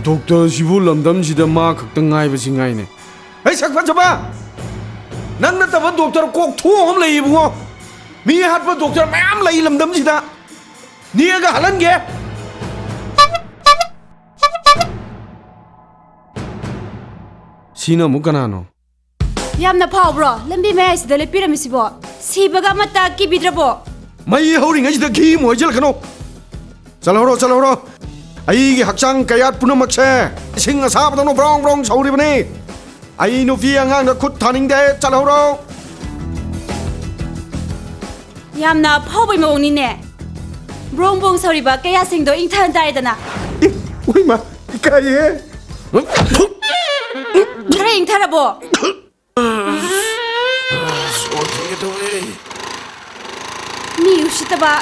doctor sibu lamdam sida ma khakta ngai ba singai ne ai sakpan chaba nang na taba doctor kok thu hom lei bu mi hat ba doctor mayam lei lamdam sida ni ga halan ge sina mukanano yamna phawbro lambi mai sida le piramisibo sibaga mata ki bidrabo mai hauring ai sida ki moijal kano chalhoro ai gi hakchang kayat punamak se sing asab no brong sauri bani ai no fi angang na khut thaning de chalhoro yamna phawbai mawni ne brong soriba kaya singdo ingthan dai dana oi ma kaye kare ingtharabo mi ushitaba